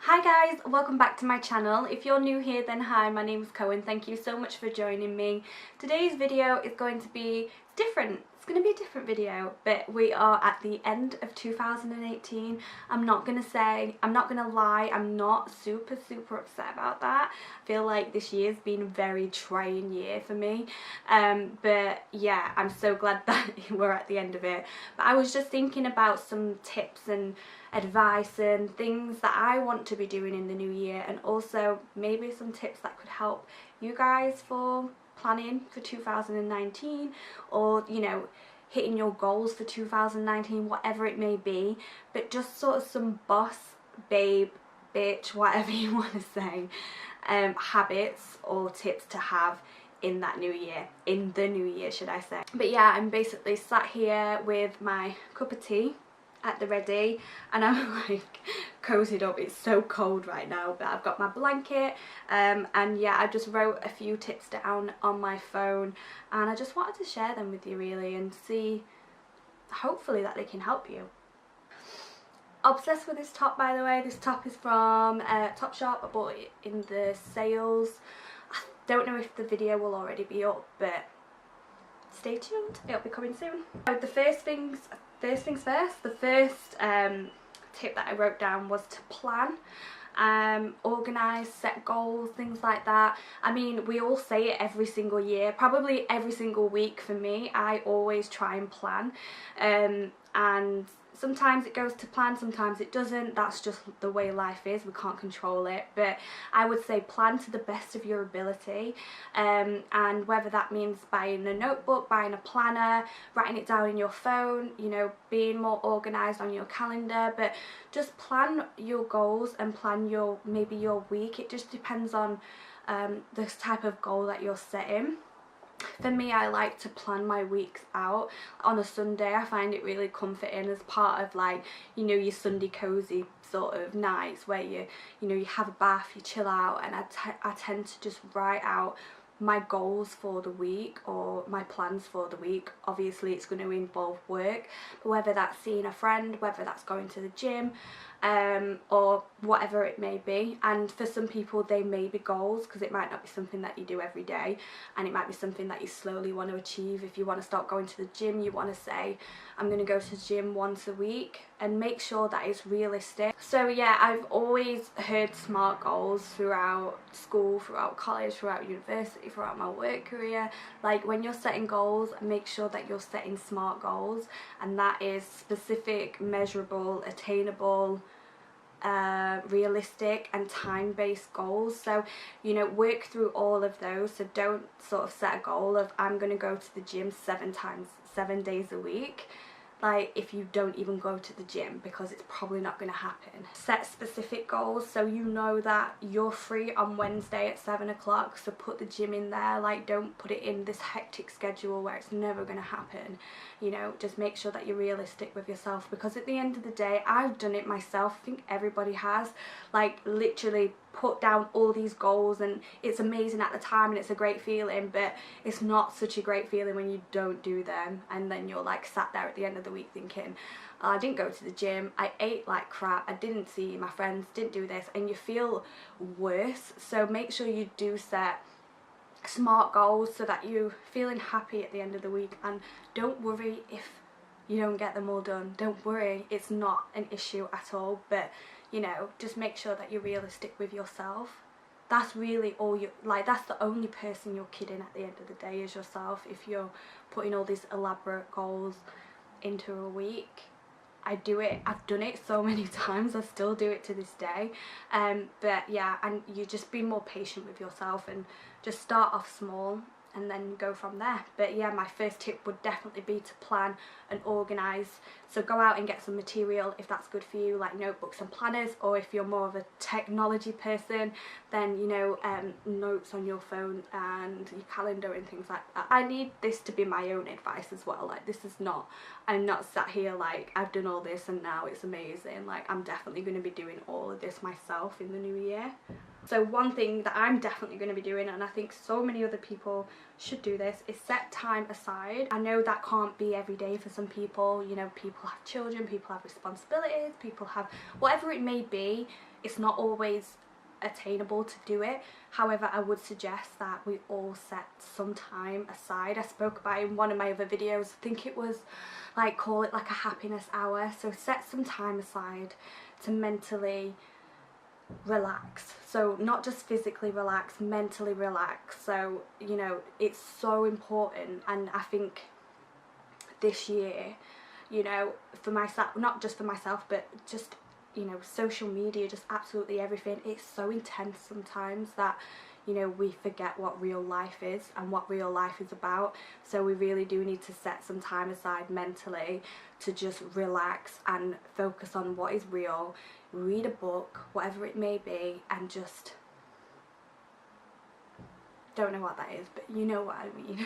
Hi guys, welcome back to my channel. If you're new here, then hi, my name is Cohan. Thank you so much for joining me. Today's video is going to be different. It's going to be a different video, but we are at the end of 2018. I'm not going to lie, I'm not super upset about that. I feel like this year's been a very trying year for me. But yeah, I'm so glad that we're at the end of it. But I was just thinking about some tips and advice and things that I want to be doing in the new year, and also maybe some tips that could help you guys for planning for 2019, or you know, hitting your goals for 2019, whatever it may be. But just sort of some boss, babe, bitch, whatever you want to say, habits or tips to have in that new year, in the new year should I say. But yeah, I'm basically sat here with my cup of tea at the ready, and I'm like cozied up. It's so cold right now, but I've got my blanket, and yeah, I just wrote a few tips down on my phone, and I just wanted to share them with you really, and see hopefully that they can help you. Obsessed with this top, by the way. This top is from Topshop. I bought it in the sales. I don't know if the video will already be up, but stay tuned, it'll be coming soon. The first things first, the first tip that I wrote down was to plan, organise, set goals, things like that. I mean, we all say it every single year, probably every single week for me. I always try and plan, and sometimes it goes to plan, sometimes it doesn't. That's just the way life is, we can't control it. But I would say plan to the best of your ability, and whether that means buying a notebook, buying a planner, writing it down in your phone, you know, being more organised on your calendar. But just plan your goals and plan your, maybe your week. It just depends on this type of goal that you're setting. For me, I like to plan my weeks out on a Sunday. I find it really comforting as part of, like, you know, your Sunday cozy sort of nights where you know, you have a bath, you chill out, and I tend to just write out my goals for the week or my plans for the week. Obviously it's going to involve work, but whether that's seeing a friend, whether that's going to the gym, or whatever it may be. And for some people they may be goals, because it might not be something that you do every day, and it might be something that you slowly want to achieve. If you want to start going to the gym, you want to say, I'm going to go to the gym once a week, and make sure that it's realistic. So yeah, I've always heard SMART goals throughout school, throughout college, throughout university, throughout my work career. Like, when you're setting goals, make sure that you're setting SMART goals, and that is specific, measurable, attainable, realistic and time-based goals. So, you know, work through all of those. So don't sort of set a goal of, I'm going to go to the gym 7 days a week, like, if you don't even go to the gym, because it's probably not going to happen. Set specific goals, so you know that you're free on Wednesday at 7 o'clock, so put the gym in there. Like, don't put it in this hectic schedule where it's never going to happen. You know, just make sure that you're realistic with yourself, because at the end of the day, I've done it myself, I think everybody has, like, literally put down all these goals, and it's amazing at the time and it's a great feeling, but it's not such a great feeling when you don't do them, and then you're like sat there at the end of the week thinking, oh, I didn't go to the gym, I ate like crap, I didn't see my friends, didn't do this, and you feel worse. So make sure you do set SMART goals so that you're feeling happy at the end of the week, and don't worry if you don't get them all done. Don't worry, it's not an issue at all. But you know, just make sure that you're realistic with yourself. That's really all you, like, that's the only person you're kidding at the end of the day, is yourself. If you're putting all these elaborate goals into a week. I do it, I've done it so many times, I still do it to this day. But yeah, and you just be more patient with yourself and just start off small and then go from there. But yeah, my first tip would definitely be to plan and organise. So go out and get some material if that's good for you, like notebooks and planners, or if you're more of a technology person, then, you know, notes on your phone and your calendar and things like that. I need this to be my own advice as well. Like, this is not, I'm not sat here like I've done all this and now it's amazing. Like, I'm definitely going to be doing all of this myself in the new year. So one thing that I'm definitely going to be doing, and I think so many other people should do this, is set time aside. I know that can't be every day for some people, you know, people have children, people have responsibilities, people have whatever it may be. It's not always attainable to do it. However, I would suggest that we all set some time aside. I spoke about it in one of my other videos. I think it was like, call it like a happiness hour. So set some time aside to mentally relax. So not just physically relax, mentally relax. So, you know, it's so important. And I think this year, you know, for myself, not just for myself, but just, you know, social media, just absolutely everything, it's so intense sometimes that, you know, we forget what real life is and what real life is about. So we really do need to set some time aside mentally to just relax and focus on what is real, read a book, whatever it may be, and just, don't know what that is, but you know what I mean.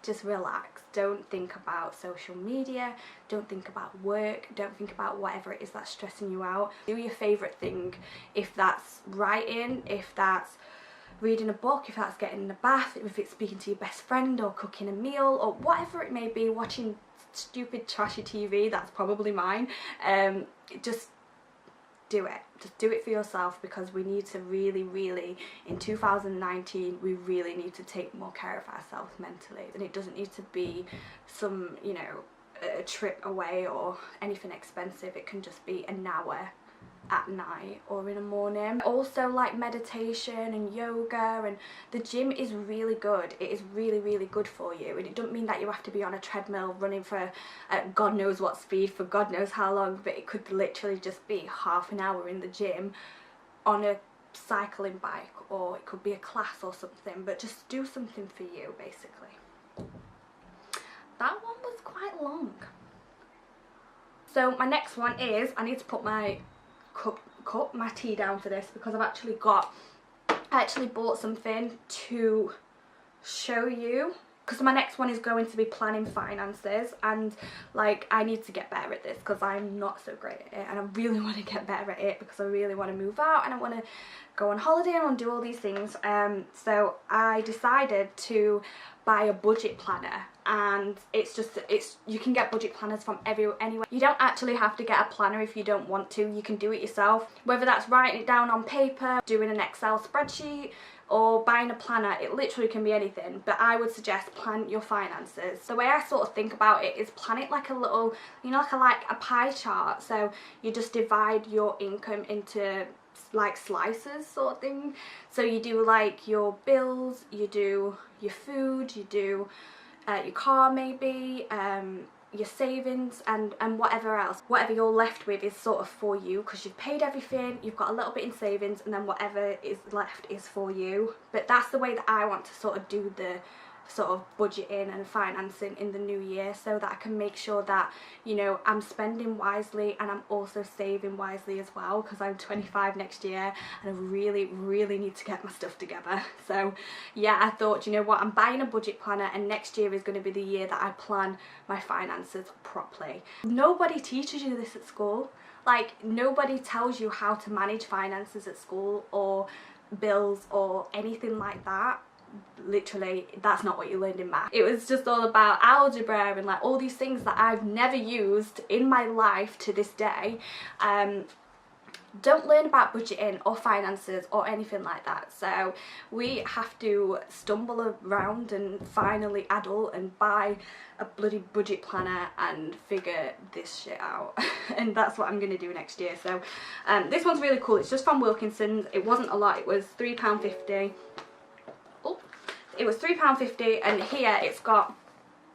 Just relax. Don't think about social media, don't think about work, don't think about whatever it is that's stressing you out. Do your favourite thing, if that's writing, if that's reading a book, if that's getting in the bath, if it's speaking to your best friend or cooking a meal or whatever it may be, watching stupid trashy TV, that's probably mine. Just do it. Just do it for yourself, because we need to really, in 2019, we really need to take more care of ourselves mentally. And it doesn't need to be some, you know, a trip away or anything expensive. It can just be an hour at night or in the morning. Also, like meditation and yoga, and the gym is really good. It is really good for you, and it doesn't mean that you have to be on a treadmill running for God knows what speed for God knows how long, but it could literally just be half an hour in the gym on a cycling bike, or it could be a class or something, but just do something for you, basically. That one was quite long. So my next one is, I need to put my my tea down for this, because I actually bought something to show you, because my next one is going to be planning finances, and like, I need to get better at this because I'm not so great at it, and I really want to get better at it because I really want to move out and I want to go on holiday and I want to do all these things. So I decided to buy a budget planner, and you can get budget planners from anywhere. You don't actually have to get a planner if you don't want to. You can do it yourself, whether that's writing it down on paper, doing an Excel spreadsheet, or buying a planner. It literally can be anything, but I would suggest plan your finances. The way I sort of think about it is plan it like a little, you know, like a pie chart. So you just divide your income into like slices sort of thing. So you do like your bills, you do your food, you do your car maybe, your savings, and whatever else. Whatever you're left with is sort of for you, because you've paid everything, you've got a little bit in savings, and then whatever is left is for you. But that's the way that I want to sort of do the sort of budgeting and financing in the new year, so that I can make sure that, you know, I'm spending wisely and I'm also saving wisely as well, because I'm 25 next year and I really need to get my stuff together. So yeah, I thought, you know what, I'm buying a budget planner, and next year is going to be the year that I plan my finances properly. Nobody teaches you this at school. Like, nobody tells you how to manage finances at school, or bills, or anything like that. Literally, that's not what you learned in math. It was just all about algebra and like all these things that I've never used in my life to this day. Don't learn about budgeting or finances or anything like that. So we have to stumble around and finally adult and buy a bloody budget planner and figure this shit out. And that's what I'm going to do next year. So this one's really cool. It's just from Wilkinson's. It wasn't a lot. It was £3.50. It was £3.50, and here it's got,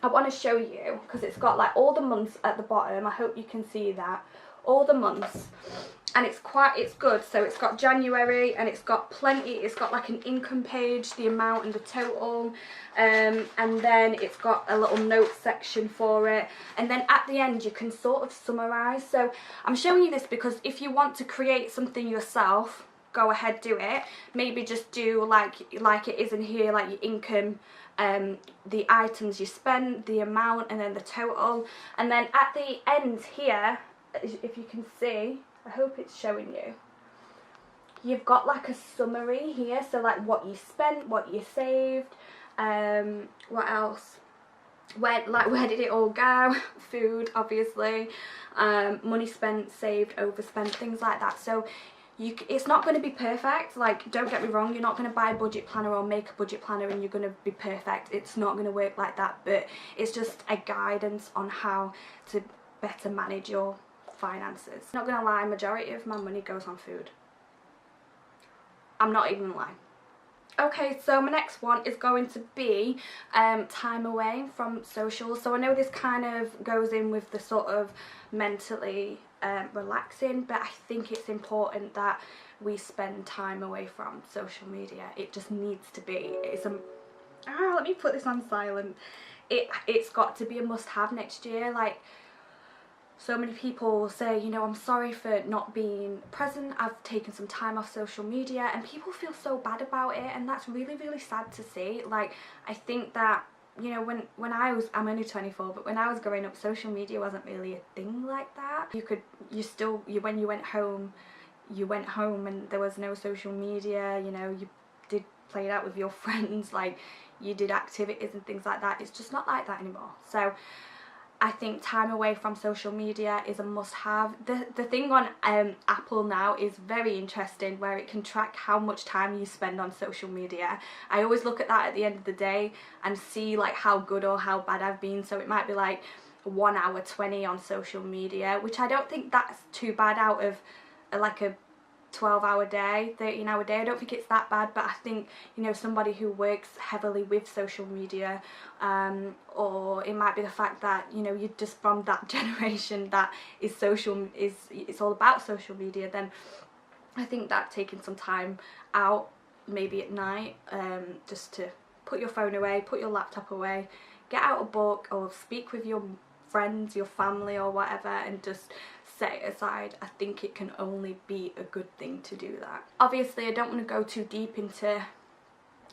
I want to show you, because it's got like all the months at the bottom. I hope you can see that, all the months, and it's good. So it's got January, and it's got plenty, it's got like an income page, the amount and the total, and then it's got a little notes section for it, and then at the end you can sort of summarise. So I'm showing you this because if you want to create something yourself, go ahead, do it. Maybe just do like it is in here, like your income, the items you spend, the amount, and then the total. And then at the end here, if you can see, I hope it's showing you, you've got like a summary here, so like what you spent, what you saved, what else, where did it all go, food obviously, money spent, saved, overspent, things like that. So it's not going to be perfect, like don't get me wrong, you're not going to buy a budget planner or make a budget planner and you're going to be perfect. It's not going to work like that, but it's just a guidance on how to better manage your finances. Not going to lie, majority of my money goes on food. I'm not even lying. Okay, so my next one is going to be time away from social. So I know this kind of goes in with the sort of mentally relaxing, but I think it's important that we spend time away from social media. It just needs to be. Let me put this on silent. It's got to be a must-have next year. Like, so many people say, you know, I'm sorry for not being present, I've taken some time off social media, and people feel so bad about it, and that's really, really sad to see. Like, I think that, you know, when I'm only 24, but when I was growing up, social media wasn't really a thing like that. When you went home and there was no social media, you know, you did play it out with your friends, like, you did activities and things like that. It's just not like that anymore. So I think time away from social media is a must-have. The thing on Apple now is very interesting, where it can track how much time you spend on social media. I always look at that at the end of the day and see like how good or how bad I've been. So it might be like 1 hour 20 on social media, which I don't think that's too bad out of like a 12-hour day, 13-hour day. I don't think it's that bad, but I think, you know, somebody who works heavily with social media, or it might be the fact that, you know, you're just from that generation that it's all about social media, then I think that taking some time out, maybe at night, just to put your phone away, put your laptop away, get out a book or speak with your friends, your family or whatever, and just set it aside. I think it can only be a good thing to do that. Obviously, I don't want to go too deep into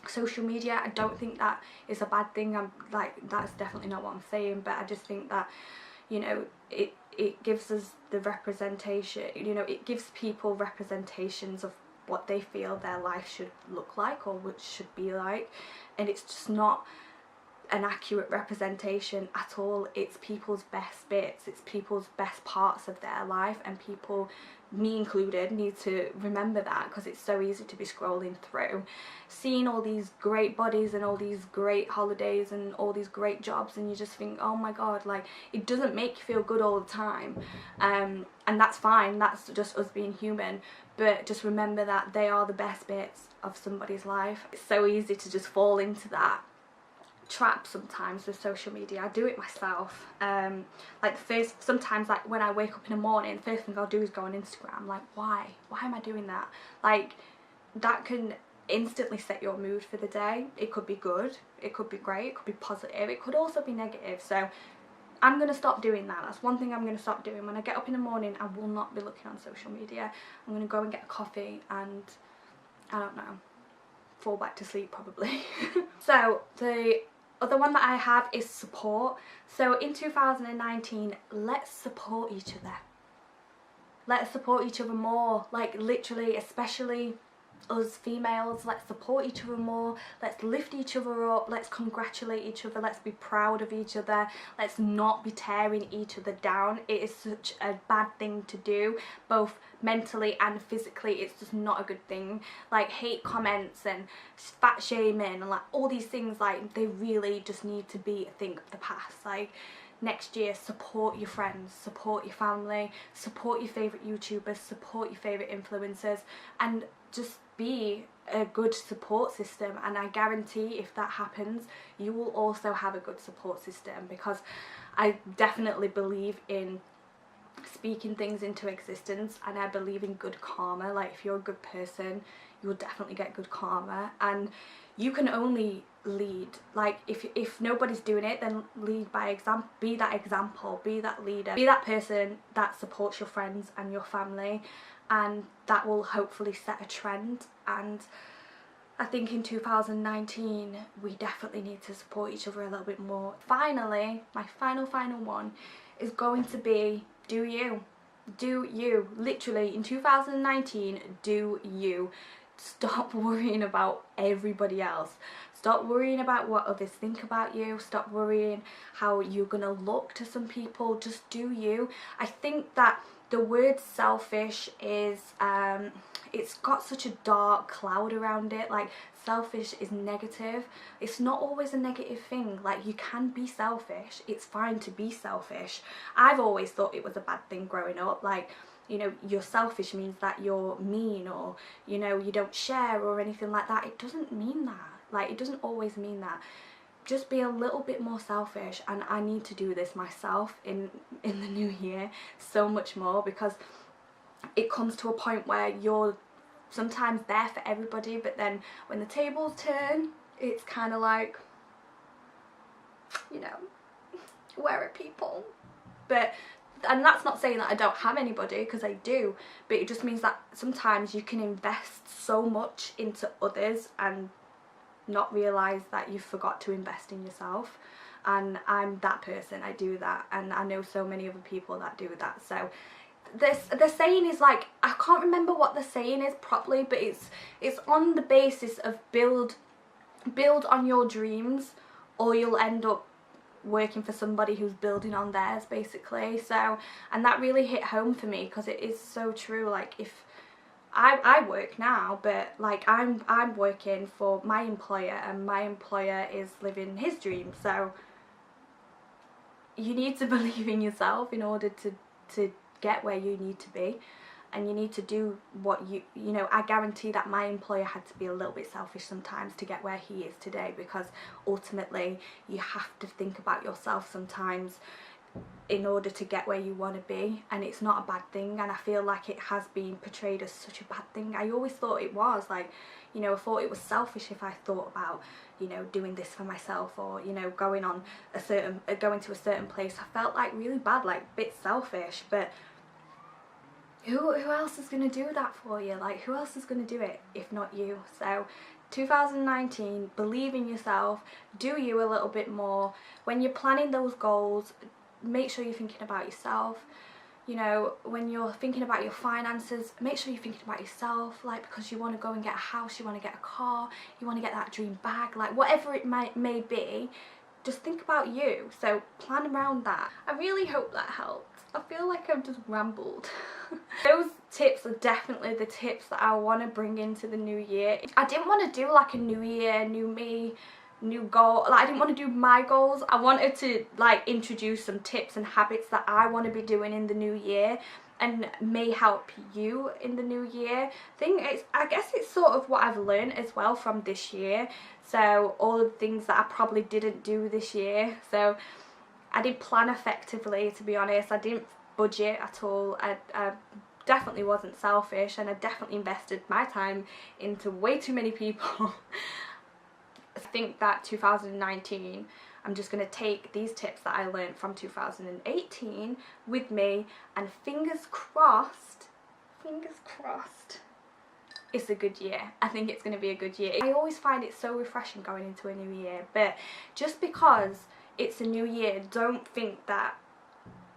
social media. I don't think that is a bad thing. That's definitely not what I'm saying, but I just think that, you know, it gives us the representation, you know, it gives people representations of what they feel their life should look like or what should be like, and it's just not an accurate representation at all. It's people's best bits, it's people's best parts of their life, and people, me included, need to remember that, because it's so easy to be scrolling through, seeing all these great bodies and all these great holidays and all these great jobs, and you just think, oh my god, like, it doesn't make you feel good all the time, and that's fine, that's just us being human, but just remember that they are the best bits of somebody's life. It's so easy to just fall into that trap sometimes with social media. I do it myself. Sometimes like when I wake up in the morning, the first thing I'll do is go on Instagram. Like, why am I doing that? Like, that can instantly set your mood for the day. It could be good, it could be great, it could be positive, it could also be negative. So I'm going to stop doing that. That's one thing I'm going to stop doing. When I get up in the morning, I will not be looking on social media. I'm going to go and get a coffee and, I don't know, fall back to sleep probably. So the other one that I have is support. So in 2019, let's support each other. Let's support each other more. Like, literally, especially us females, let's support each other more. Let's lift each other up. Let's congratulate each other. Let's be proud of each other. Let's not be tearing each other down. It is such a bad thing to do, both mentally and physically. It's just not a good thing. Like, hate comments and fat shaming and like all these things, like, they really just need to be a thing of the past. Like, next year, support your friends, support your family, support your favourite YouTubers, support your favourite influencers, and just be a good support system. And I guarantee if that happens, you will also have a good support system, because I definitely believe in speaking things into existence, and I believe in good karma. Like, if you're a good person, you will definitely get good karma, and you can only lead. Like, if nobody's doing it, then lead by example. Be that example, be that leader, be that person that supports your friends and your family, and that will hopefully set a trend. And I think in 2019 we definitely need to support each other a little bit more. Finally, my final one is going to be, do you. Do you. Literally, in 2019, do you. Stop worrying about everybody else. Stop worrying about what others think about you. Stop worrying how you're gonna look to some people. Just do you. I think that the word selfish is, it's got such a dark cloud around it. Like, selfish is negative. It's not always a negative thing. Like, you can be selfish. It's fine to be selfish. I've always thought it was a bad thing growing up. Like, you know, you're selfish means that you're mean, or, you know, you don't share or anything like that. It doesn't mean that. Like, it doesn't always mean that. Just be a little bit more selfish, and I need to do this myself in the new year so much more, because it comes to a point where you're sometimes there for everybody, but then when the tables turn, it's kind of like, you know, where are people? And that's not saying that I don't have anybody, because I do, but it just means that sometimes you can invest so much into others and not realise that you forgot to invest in yourself. And I'm that person. I do that, and I know so many other people that do that. So the saying is, like, I can't remember what the saying is properly, but it's on the basis of build on your dreams, or you'll end up working for somebody who's building on theirs, basically. So, and that really hit home for me, because it is so true. Like, if I work now, but like I'm working for my employer, and my employer is living his dream. So you need to believe in yourself in order to get where you need to be, and you need to do what you know. I guarantee that my employer had to be a little bit selfish sometimes to get where he is today, because ultimately you have to think about yourself sometimes in order to get where you want to be. And it's not a bad thing, and I feel like it has been portrayed as such a bad thing. I always thought it was, like, you know, I thought it was selfish if I thought about, you know, doing this for myself, or, you know, going to a certain place. I felt like really bad, like a bit selfish. But who else is going to do that for you? Like, who else is going to do it if not you? So 2019, believe in yourself, do you a little bit more. When you're planning those goals, make sure you're thinking about yourself. You know, when you're thinking about your finances, make sure you're thinking about yourself. Like, because you want to go and get a house, you want to get a car, you want to get that dream bag, like whatever it may be, just think about you. So plan around that. I really hope that helped. I feel like I've just rambled. Those tips are definitely the tips that I want to bring into the new year. I didn't want to do like a new year, new me, new goal. Like, I didn't want to do my goals. I wanted to like introduce some tips and habits that I want to be doing in the new year, and may help you in the new year. I guess it's sort of what I've learned as well from this year. So all of the things that I probably didn't do this year. So I didn't plan effectively, to be honest. I didn't budget at all. I definitely wasn't selfish, and I definitely invested my time into way too many people. I think that 2019, I'm just going to take these tips that I learned from 2018 with me, and fingers crossed, it's a good year. I think it's going to be a good year. I always find it so refreshing going into a new year, but just because it's a new year, don't think that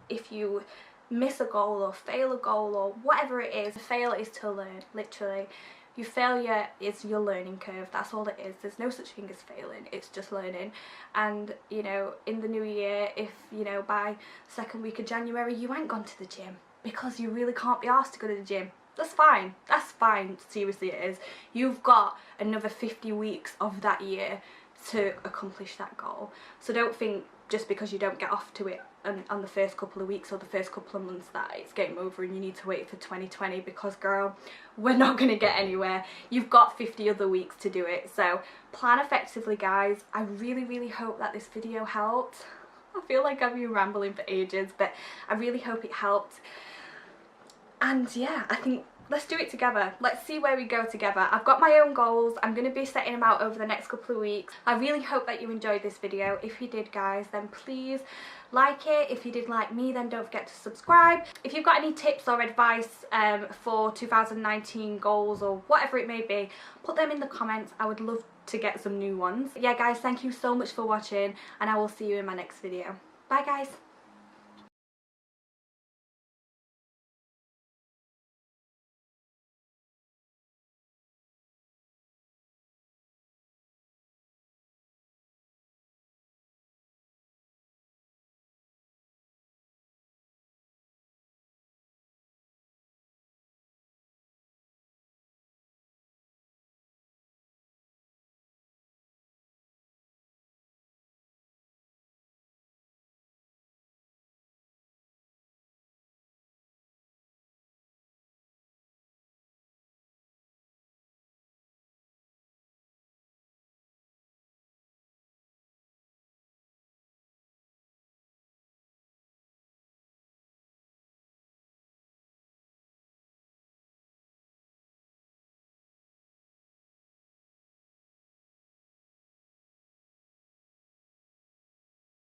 if you miss a goal or fail a goal or whatever it is, fail is to learn, literally. Your failure is your learning curve. That's all it is. There's no such thing as failing. It's just learning. And, you know, in the new year, if, you know, by the second week of January you ain't gone to the gym because you really can't be asked to go to the gym, that's fine. That's fine. Seriously, it is. You've got another 50 weeks of that year to accomplish that goal. So don't think just because you don't get off to it on the first couple of weeks or the first couple of months that it's game over and you need to wait for 2020, because girl, we're not going to get anywhere. You've got 50 other weeks to do it. So plan effectively, guys. I really hope that this video helped. I feel like I've been rambling for ages, but I really hope it helped. And yeah, I think let's do it together. Let's see where we go together. I've got my own goals. I'm going to be setting them out over the next couple of weeks. I really hope that you enjoyed this video. If you did, guys, then please like it. If you did like me, then don't forget to subscribe. If you've got any tips or advice for 2019 goals or whatever it may be, put them in the comments. I would love to get some new ones. Yeah, guys, thank you so much for watching, and I will see you in my next video. Bye, guys.